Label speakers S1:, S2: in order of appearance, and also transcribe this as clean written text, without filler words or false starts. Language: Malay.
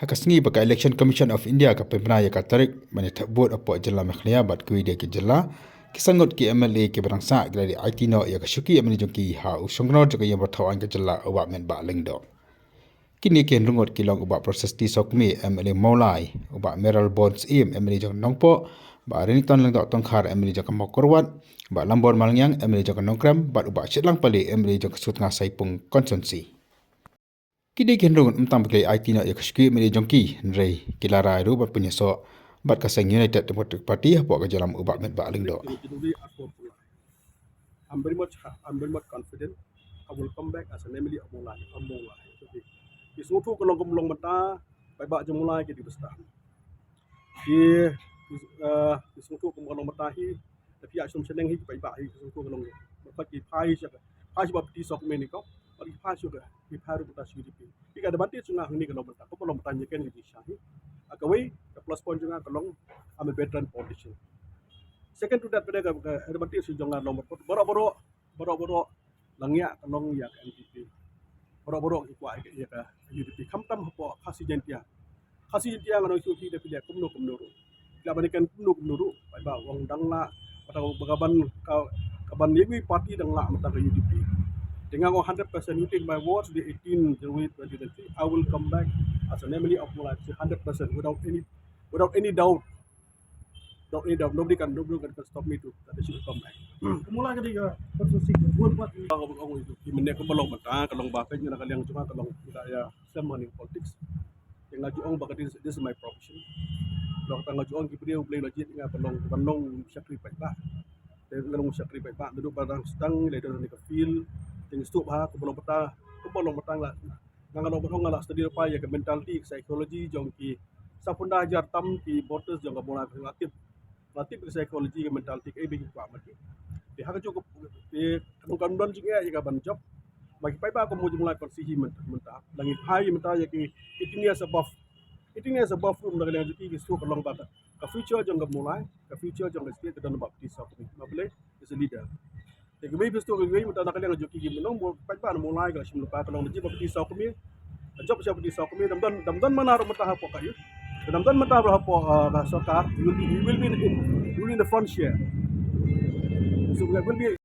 S1: Hakasngi baka Election Commission of India ka pemna ya katarik mane thabot apo jilla mekhliya bat kui de ke jilla kisangot ki MLA ke barangsa gradi IT no ya kashuki amni jongki ha usongno jaga ya bathawan ke jilla oba men ba lengdo kini ken rungot kilong oba proses ti sokmi MLA Maulai oba Meral Bonds im MLA jong nongpo ba Reniton lengdo tongkhar MLA jong mokorwat ba Lambon Malangyang MLA jong nongkram bat oba chitlang pali MLA jong sutnga saipung konsensi kini kenrungun umtam bakle IT na yakashki meri jongki nrei kilara ru bat punya so bat kaseng United Democratic Party hapo ka jalam ubak met ba lingdo.
S2: I'm very much confident I will come back as an MLA of Mulai. Is no to long mata by ba Mulai ke di besar. Is no to long mata hi tapi asum seneng hi by ba hi is no to long but ki pai ba peti sok meni ko but ki pai sudah ki pai ru tas UDP. Ika ada banti sunga ni kalau mata ko long mata nyeken di shahi akawai the plus point juga kalau I'm a veteran politician. Second to that pada ada banti sunjongan long boro langya kalau ya ke NPP. Boro ikwa ya ke UDP. Kamtam hapo khasi jentia ngano suki de pilih kumno ru. Bila banikan kumno ru ba wong dangla atau bagaban kaban yegi party dangla mata ke UDP. Dengan 100% using my words the 18 January 2023 I will come back as an MLA of Mulai 100% without any doubt. Nobody can stop me to that I should come back.
S3: Mulai ketika konstruksi buat
S2: Orang itu dimana kebalong mata kalong bakal ni nakaliang cuma kalong tidak ya sama ni politics. Yang laju orang bakal this is my profession. Kalau kita laju orang kita boleh laju dengan balong syakri baik bah. Dan kalong syakri baik bah duduk barang sedang leader ni ke feel yang stop ha kebalong mata lah. Ngangalong balong lah study apa ya ke mentality psikologi jong ki sapunda ajar tam ki voters jong kabona latih psikologi ke mentality ke bagi kuat mati. Dia hak cukup kan juga ya ban job bagi pai ba ko mo mulai konsihi mentah langit hai mentah ya ki itini as above room daga yang juti ki so kalong bata ka future jong mulai ka future jong state dan bapti sa ko mabele is a leader de ke maybe sto ke mentah daga yang juti ki menong mo pai ba mulai ga sim lupa kalong ji bapti sa ko mi job siapa di sa ko mi damdan manaro mentah hapo kayo damdan mentah hapo ka sokar you will be in the front share so will be